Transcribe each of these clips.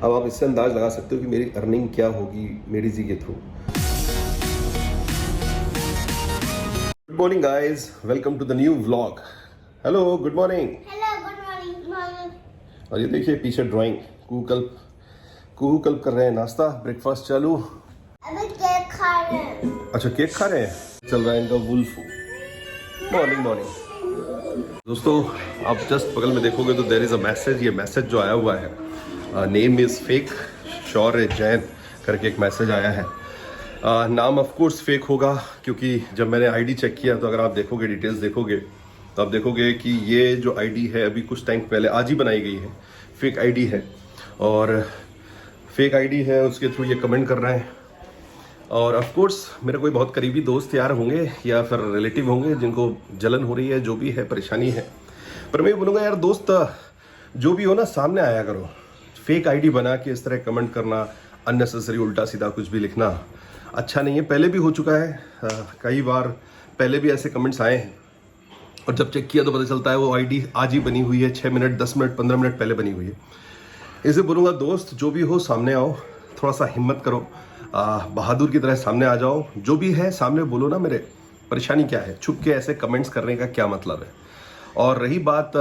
अब आप इससे अंदाज लगा सकते हो कि मेरी अर्निंग क्या होगी मेडिजी के थ्रू। Good morning guys, welcome to the new vlog. Hello, good morning. Hello, good morning. और ये देखिए पीछे ड्राइंग, कुहू कल्प कर रहे हैं। नाश्ता ब्रेकफास्ट चालू। अभी केक खा रहे हैं। अच्छा, केक खा रहे हैं। चल रहा है इनका वुल्फ। मॉर्निंग दोस्तों, आप जस्ट बगल में देखोगे तो देयर इज अ मैसेज। ये मैसेज जो आया हुआ है, नेम इज फेक, शौर्य जैन करके एक मैसेज आया है। नाम ऑफ कोर्स फेक होगा, क्योंकि जब मैंने आईडी चेक किया तो अगर आप देखोगे, डिटेल्स देखोगे तो आप देखोगे कि ये जो आईडी है अभी कुछ टाइम पहले आज ही बनाई गई है, फेक आईडी है। और फेक आईडी है, उसके थ्रू ये कमेंट कर रहे हैं। और ऑफ कोर्स मेरे कोई बहुत करीबी दोस्त यार होंगे या फिर रिलेटिव होंगे जिनको जलन हो रही है, जो भी है परेशानी है। पर मैं बोलूँगा यार दोस्त, जो भी हो ना, सामने आया करो। फेक आईडी बना के इस तरह कमेंट करना, अननेसेसरी उल्टा सीधा कुछ भी लिखना अच्छा नहीं है। पहले भी हो चुका है, कई बार पहले भी ऐसे कमेंट्स आए हैं और जब चेक किया तो पता चलता है वो आईडी आज ही बनी हुई है, 6 मिनट 10 मिनट 15 मिनट पहले बनी हुई है। इसे बोलूँगा दोस्त, जो भी हो सामने आओ, थोड़ा सा हिम्मत करो, बहादुर की तरह सामने आ जाओ। जो भी है सामने बोलो ना, मेरे परेशानी क्या है, छुप के ऐसे कमेंट्स करने का क्या मतलब है। और रही बात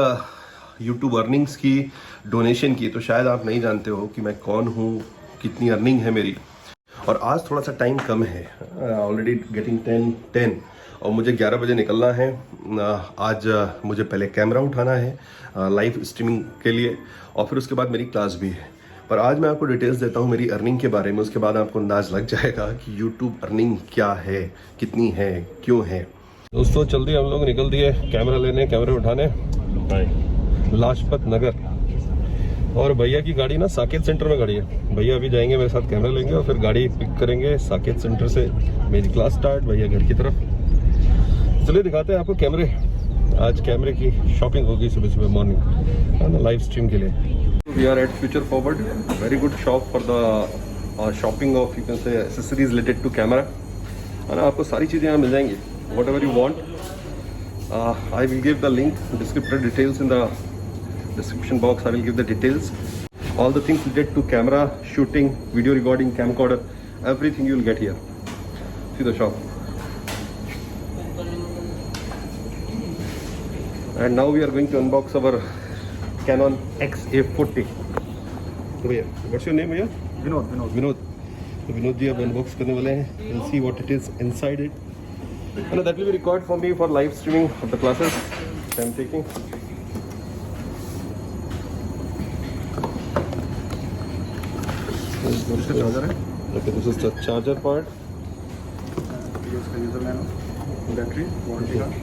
यूट्यूब अर्निंग्स की, डोनेशन की, तो शायद आप नहीं जानते हो कि मैं कौन हूँ, कितनी अर्निंग है मेरी। और आज थोड़ा सा टाइम कम है, ऑलरेडी गेटिंग 10 और मुझे 11 बजे निकलना है। आज मुझे पहले कैमरा उठाना है लाइव स्ट्रीमिंग के लिए, और फिर उसके बाद मेरी क्लास भी है। पर आज मैं आपको डिटेल्स देता हूँ मेरी अर्निंग के बारे में, उसके बाद आपको अंदाज लग जाएगा कि यूट्यूब अर्निंग क्या है, कितनी है, क्यों है। दोस्तों चल दिए, हम लोग निकल दिए कैमरा लेने, कैमरे उठाने लाजपत नगर। और भैया की गाड़ी ना साकेत सेंटर में खड़ी है। भैया अभी जाएंगे मेरे साथ, कैमरा लेंगे और फिर गाड़ी पिक करेंगे साकेत सेंटर से। मेरी क्लास स्टार्ट, भैया घर की तरफ। चलिए दिखाते हैं आपको कैमरे। आज कैमरे की शॉपिंग होगी सुबह सुबह मॉर्निंग, है ना, लाइव स्ट्रीम के लिए। We are at future forward, very good shop for the shopping of, you can say, accessories related to camera, है ना। आपको सारी चीज़ें यहाँ मिल जाएंगी, whatever you want. I will give the link, descriptive details in the description box. I will give the details, all the things related to camera shooting, video recording, camcorder, everything you will get here. See the shop. And now we are going to unbox our Canon XA40. तो भैया, what's your name भैया? विनोद। तो विनोद जी अब unbox करने वाले हैं। We'll see what it is inside it. And that will be recorded for me for live streaming of the classes I am taking. Charger है। Okay, this is the charger part. ये उसका user manual, battery, warranty card.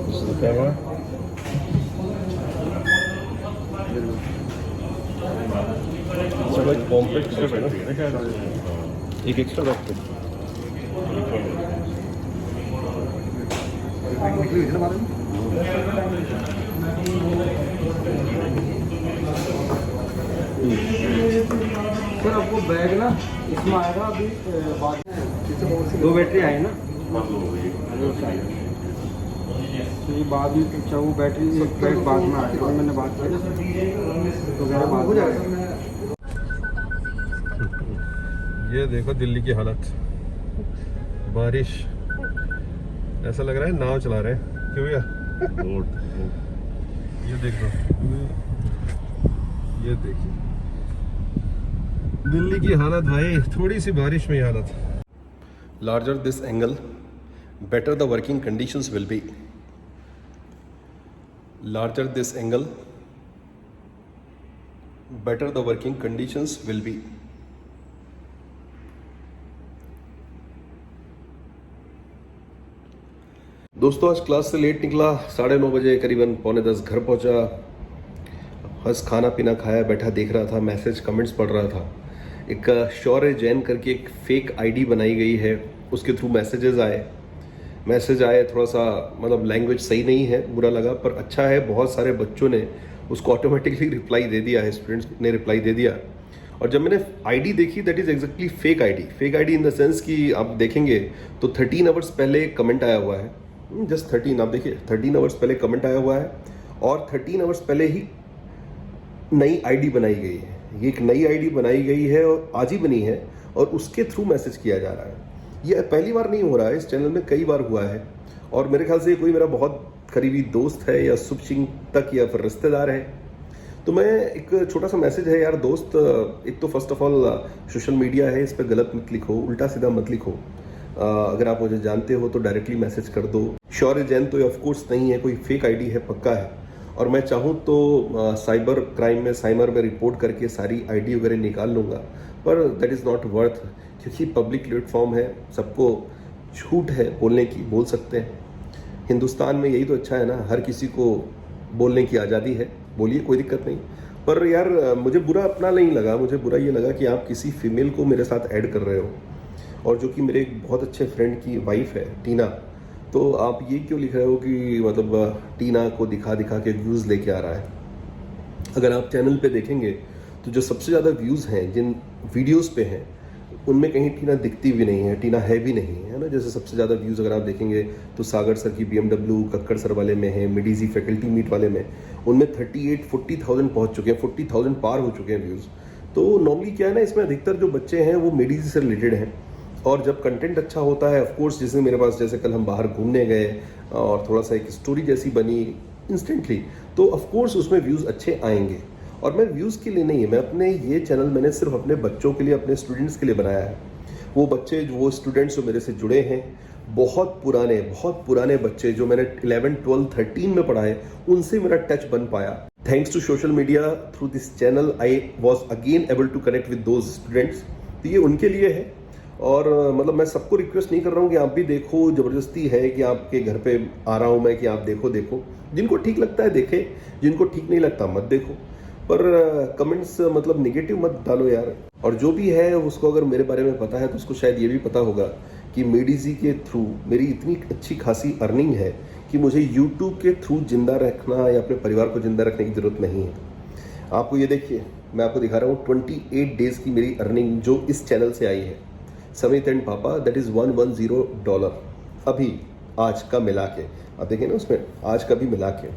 This is the camera. So like compact strip है ना, एक extra रखते हैं। Sir आपको bag ना इसमें आएगा अभी बाद में, 2 बैटरी आई ना, तो ये बाद में अच्छा वो बैटरी एक बैग बाद में आएगा। और मैंने बात की तो बाद हो जाएगा। ये देखो दिल्ली की हालत, बारिश, ऐसा लग रहा है नाव चला रहे हैं। क्यों भैया? ये देखो, ये देखिए दिल्ली की हालत भाई, थोड़ी सी बारिश में हालत। Larger this angle, better the working conditions will be. Larger this angle, better the working conditions will be. दोस्तों आज क्लास से लेट निकला, 9:30 बजे करीबन, 9:45 घर पहुंचा। बस खाना पीना खाया, बैठा देख रहा था मैसेज, कमेंट्स पढ़ रहा था। एक शौर्य जैन करके एक फेक आईडी बनाई गई है, उसके थ्रू मैसेजेस आए मैसेज आए, थोड़ा सा मतलब लैंग्वेज सही नहीं है, बुरा लगा, पर अच्छा है बहुत सारे बच्चों ने उसको ऑटोमेटिकली रिप्लाई दे दिया है, स्टूडेंट्स ने रिप्लाई दे दिया। और जब मैंने आईडी देखी, that is exactly fake ID in the sense कि आप देखेंगे तो 13 आवर्स पहले कमेंट आया हुआ है, जस्ट 13, आप देखिए 13 आवर्स पहले कमेंट आया हुआ है और 13 आवर्स पहले ही नई आईडी बनाई गई है। ये एक नई आईडी बनाई गई है और आज ही बनी है और उसके थ्रू मैसेज किया जा रहा है। ये पहली बार नहीं हो रहा है, इस चैनल में कई बार हुआ है और मेरे ख्याल से कोई मेरा बहुत करीबी दोस्त है या शुभचिंतक या फिर रिश्तेदार है। तो मैं एक छोटा सा मैसेज है यार दोस्त, एक तो first of all social media है, इस पर गलत मत लिखो, उल्टा सीधा मत लिखो। अगर आप मुझे जानते हो तो डायरेक्टली मैसेज कर दो। शौर्य जैन तो ऑफ कोर्स नहीं है, कोई फेक आईडी है, पक्का है। और मैं चाहूँ तो साइबर क्राइम में, साइबर में रिपोर्ट करके सारी आईडी वगैरह निकाल लूँगा, पर दैट इज़ नॉट वर्थ, क्योंकि पब्लिक प्लेटफॉर्म है, सबको छूट है बोलने की, बोल सकते हैं। हिंदुस्तान में यही तो अच्छा है ना, हर किसी को बोलने की आज़ादी है, बोलिए, कोई दिक्कत नहीं। पर यार मुझे बुरा अपना नहीं लगा, मुझे बुरा ये लगा कि आप किसी फीमेल को मेरे साथ ऐड कर रहे हो, और जो कि मेरे एक बहुत अच्छे फ्रेंड की वाइफ है टीना, तो आप ये क्यों लिख रहे हो कि मतलब टीना को दिखा दिखा के व्यूज़ लेके आ रहा है। अगर आप चैनल पे देखेंगे तो जो सबसे ज़्यादा व्यूज़ हैं जिन वीडियोस पे हैं, उनमें कहीं टीना दिखती भी नहीं है, टीना है भी नहीं है ना। जैसे सबसे ज़्यादा व्यूज़ अगर आप देखेंगे तो सागर सर की BMW कक्कड़ सर वाले में है, मिडीजी फैकल्टी मीट वाले में, उनमें 38-40,000 पहुँच चुके हैं, 40,000 पार हो चुके हैं व्यूज़। तो नॉर्मली क्या है ना, इसमें अधिकतर जो बच्चे हैं वो मिडीजी से रिलेटेड हैं, और जब कंटेंट अच्छा होता है, ऑफ कोर्स, जैसे मेरे पास, जैसे कल हम बाहर घूमने गए और थोड़ा सा एक स्टोरी जैसी बनी इंस्टेंटली, तो ऑफ कोर्स उसमें व्यूज़ अच्छे आएंगे। और मैं व्यूज़ के लिए नहीं है, मैं अपने ये चैनल मैंने सिर्फ अपने बच्चों के लिए, अपने स्टूडेंट्स के लिए बनाया है। वो बच्चे, वो स्टूडेंट्स जो मेरे से जुड़े हैं, बहुत पुराने बच्चे जो मैंने 11, 12, 13 में पढ़ा है, उनसे मेरा टच बन पाया। Thanks to social media, through this channel I was again able to connect with those students. तो ये उनके लिए है। और मतलब मैं सबको रिक्वेस्ट नहीं कर रहा हूँ कि आप भी देखो, ज़बरदस्ती है कि आपके घर पे आ रहा हूँ मैं कि आप देखो। जिनको ठीक लगता है देखें, जिनको ठीक नहीं लगता मत देखो, पर कमेंट्स मतलब नेगेटिव मत डालो यार। और जो भी है उसको अगर मेरे बारे में पता है तो उसको शायद ये भी पता होगा कि मिडीजी के थ्रू मेरी इतनी अच्छी खासी अर्निंग है कि मुझे यूट्यूब के थ्रू जिंदा रखना या अपने परिवार को जिंदा रखने की ज़रूरत नहीं है। आपको ये देखिए, मैं आपको दिखा रहा हूँ 28 डेज़ की मेरी अर्निंग जो इस चैनल से आई है, समित एंड पापा, दैट इज़ $110 अभी आज का मिला के। आप देखें ना उसमें आज का भी मिला के।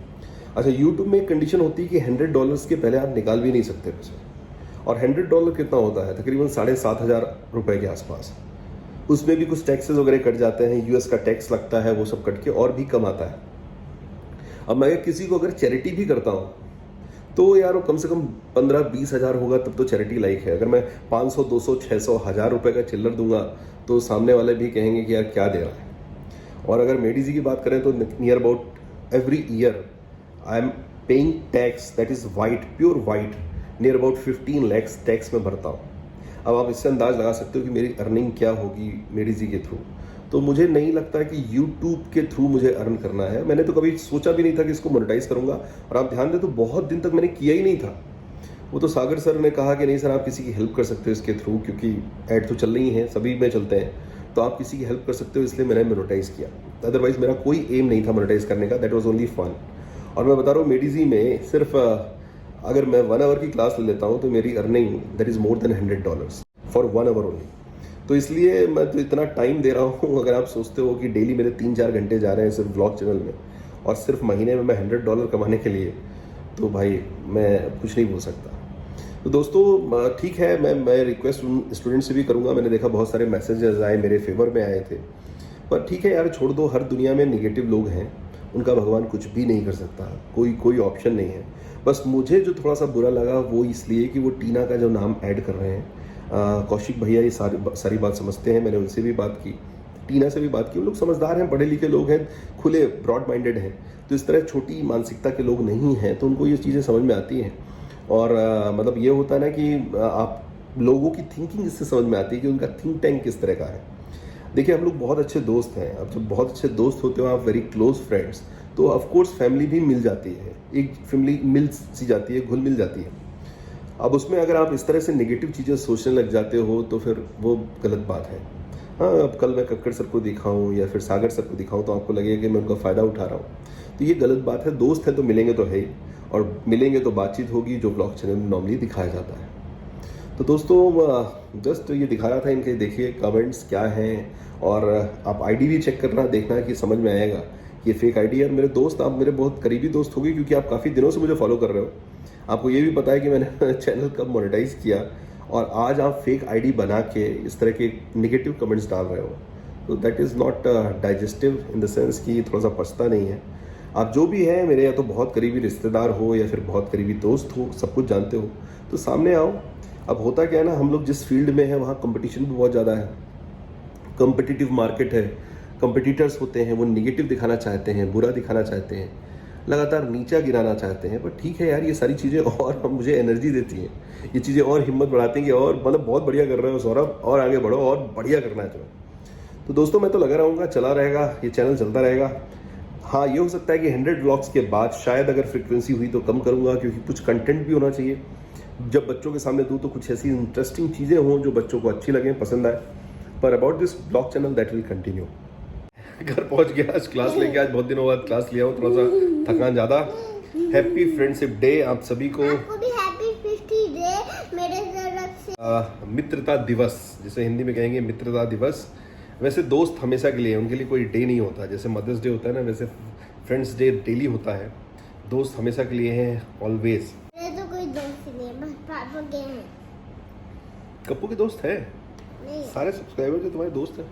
अच्छा, यूट्यूब में एक कंडीशन होती है कि $100 के पहले आप निकाल भी नहीं सकते पैसे, और $100 कितना होता है, तकरीबन 7,500 रुपये के आसपास। उसमें भी कुछ टैक्सेस वगैरह कट जाते हैं, यूएस का टैक्स लगता है, वो सब कट के और भी कम आता है। अब मैं किसी को अगर चैरिटी भी करता हूँ तो यार वो कम से कम 15-20 हज़ार होगा, तब तो चैरिटी लाइक है। अगर मैं 500, 200, 600, 1000 रुपये का चिल्लर दूंगा तो सामने वाले भी कहेंगे कि यार क्या दे रहा है। और अगर मेडीजी की बात करें तो near about every year I am paying tax, that is white, pure white, near about 15 lakhs tax में भरता हूँ। अब आप इससे अंदाज लगा सकते हो कि मेरी अर्निंग क्या होगी मेडीजी के थ्रू। तो मुझे नहीं लगता कि YouTube के थ्रू मुझे अर्न करना है। मैंने तो कभी सोचा भी नहीं था कि इसको मोनेटाइज करूंगा, और आप ध्यान दें तो बहुत दिन तक मैंने किया ही नहीं था। वो तो सागर सर ने कहा कि नहीं सर आप किसी की हेल्प कर सकते हो इसके थ्रू, क्योंकि ऐड तो चल रही हैं, सभी में चलते हैं, तो आप किसी की हेल्प कर सकते हो, इसलिए मैंने मोनेटाइज किया। अदरवाइज मेरा कोई एम नहीं था मोनेटाइज करने का, दैट वॉज ओनली फन। और मैं बता रहा हूँ मेडीजी में सिर्फ अगर मैं 1 आवर की क्लास ले लेता हूँ तो मेरी earning that is more than $100 for 1 hour only. तो इसलिए मैं तो इतना टाइम दे रहा हूँ। अगर आप सोचते हो कि डेली मेरे 3-4 घंटे जा रहे हैं सिर्फ ब्लॉग चैनल में, और सिर्फ महीने में मैं $100 कमाने के लिए, तो भाई मैं कुछ नहीं बोल सकता। तो दोस्तों ठीक है, मैं रिक्वेस्ट स्टूडेंट से भी करूँगा। मैंने देखा बहुत सारे मैसेजेस आए, मेरे फेवर में आए थे, पर ठीक है यार, छोड़ दो। हर दुनिया में निगेटिव लोग हैं, उनका भगवान कुछ भी नहीं कर सकता, कोई ऑप्शन नहीं है। बस मुझे जो थोड़ा सा बुरा लगा वो इसलिए कि वो टीना का जो नाम ऐड कर रहे हैं। कौशिक भैया ये सारी बात समझते हैं, मैंने उनसे भी बात की, टीना से भी बात की। उन लोग समझदार हैं, पढ़े लिखे लोग हैं, खुले ब्रॉड माइंडेड हैं, तो इस तरह छोटी मानसिकता के लोग नहीं हैं, तो उनको ये चीज़ें समझ में आती हैं। और मतलब ये होता है ना कि आप लोगों की थिंकिंग इससे समझ में आती है कि उनका थिंक टैंक किस तरह का है। देखिए हम लोग बहुत अच्छे दोस्त हैं, अब जब बहुत अच्छे दोस्त होते हो आप, वेरी क्लोज फ्रेंड्स, तो ऑफकोर्स फैमिली भी मिल जाती है, एक फैमिली मिल सी जाती है, घुल मिल जाती है। अब उसमें अगर आप इस तरह से नेगेटिव चीज़ें सोचने लग जाते हो तो फिर वो गलत बात है। हाँ, अब कल मैं कक्कड़ सर को दिखाऊं या फिर सागर सर को दिखाऊं तो आपको लगेगा कि मैं उनका फ़ायदा उठा रहा हूँ, तो ये गलत बात है। दोस्त हैं तो मिलेंगे तो है ही, और मिलेंगे तो बातचीत होगी, जो ब्लॉग चैनल में नॉर्मली दिखाया जाता है। तो दोस्तों जस्ट ये दिखा रहा था इनके, देखिए कमेंट्स क्या हैं, और आप आईडी भी चेक करना, देखना कि समझ में आएगा ये फेक आईडी है। मेरे दोस्त, आप मेरे बहुत करीबी दोस्त हो गए क्योंकि आप काफ़ी दिनों से मुझे फॉलो कर रहे हो। आपको ये भी पता है कि मैंने चैनल कब मोनेटाइज किया, और आज आप फेक आईडी बना के इस तरह के नेगेटिव कमेंट्स डाल रहे हो, तो that is not digestive in the sense कि थोड़ा सा पछता नहीं है। आप जो भी है मेरे, या तो बहुत करीबी रिश्तेदार हो या फिर बहुत करीबी दोस्त हो, सब कुछ जानते हो, तो सामने आओ। अब होता क्या है ना, हम लोग जिस फील्ड में हैं वहाँ कंपटीशन भी बहुत ज़्यादा है, कंपटीटिव मार्केट है, कंपटीटर्स होते हैं, वो निगेटिव दिखाना चाहते हैं, बुरा दिखाना चाहते हैं, लगातार नीचा गिराना चाहते हैं। पर ठीक है यार, ये सारी चीज़ें और मुझे एनर्जी देती हैं, ये चीज़ें और हिम्मत बढ़ाती हैं कि और मतलब बहुत बढ़िया कर रहे हो सौरभ, और आगे बढ़ो, और बढ़िया करना है तुम्हें। तो दोस्तों मैं तो लगा रहूँगा, चला रहेगा, ये चैनल चलता रहेगा। हाँ, ये हो सकता है कि 100 व्लॉग्स के बाद शायद अगर फ्रिक्वेंसी हुई तो कम करूँगा, क्योंकि कुछ कंटेंट भी होना चाहिए। जब बच्चों के सामने दूँ तो कुछ ऐसी इंटरेस्टिंग चीज़ें हों जो बच्चों को अच्छी लगें, पसंद आए। पर about this blog channel that will continue. घर पहुंच गया, आज क्लास लेके, आज बहुत दिनों बाद क्लास लिया हूँ, थोड़ा सा थकान ज़्यादा। हैप्पी फ्रेंडशिप डे आप सभी को। आपको भी हैप्पी 50 डे मेरे तरफ से। मित्रता दिवस, जिसे हिंदी में कहेंगे मित्रता दिवस। वैसे दोस्त हमेशा के लिए, उनके लिए कोई डे नहीं होता। जैसे मदर्स डे होता है ना, वैसे फ्रेंड्स डे डेली होता है। दोस्त हमेशा के लिए हैं, ऑलवेज। मेरे तो कोई दोस्त नहीं है, बस पापा के हैं। कप्पू के दोस्त है, नहीं, सारे सब्सक्राइबर जो तुम्हारे दोस्त हैं।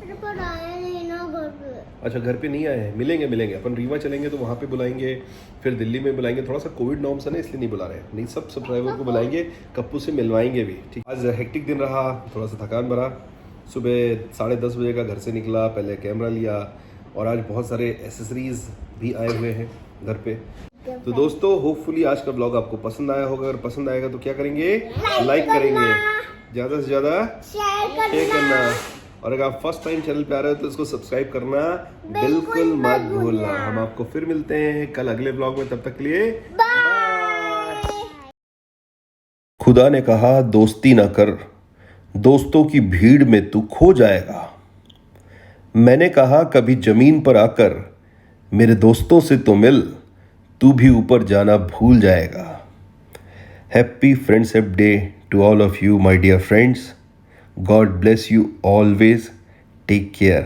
मेरे पर आया नहीं ना घर पे। अच्छा, घर पे नहीं आए हैं, मिलेंगे अपन रीवा चलेंगे तो वहाँ पे बुलाएंगे, फिर दिल्ली में बुलाएंगे। थोड़ा सा कोविड नॉर्म्स है ना, इसलिए नहीं बुला रहे हैं, नहीं सब सब्सक्राइबर को बुलाएंगे, कप्पू से मिलवाएंगे भी। ठीक, आज हेक्टिक दिन रहा, थोड़ा सा थकान भरा। सुबह 10:30 बजे का घर से निकला, पहले कैमरा लिया, और आज बहुत सारे एसेसरीज भी आए हुए हैं घर पे। तो दोस्तों होपफुली आज का ब्लॉग आपको पसंद आया होगा। अगर पसंद आएगा तो क्या करेंगे, लाइक करेंगे, ज़्यादा से ज़्यादा शेयर करना, और अगर आप फर्स्ट टाइम चैनल पे आ रहे हो तो इसको सब्सक्राइब करना बिल्कुल मत भूलना। हम आपको फिर मिलते हैं कल अगले ब्लॉग में, तब तक के लिए बाय। खुदा ने कहा दोस्ती ना कर, दोस्तों की भीड़ में तू खो जाएगा। मैंने कहा कभी जमीन पर आकर मेरे दोस्तों से तो मिल, तू भी ऊपर जाना भूल जाएगा। Happy friendship day to all of you, my dear friends. God bless you always. Take care.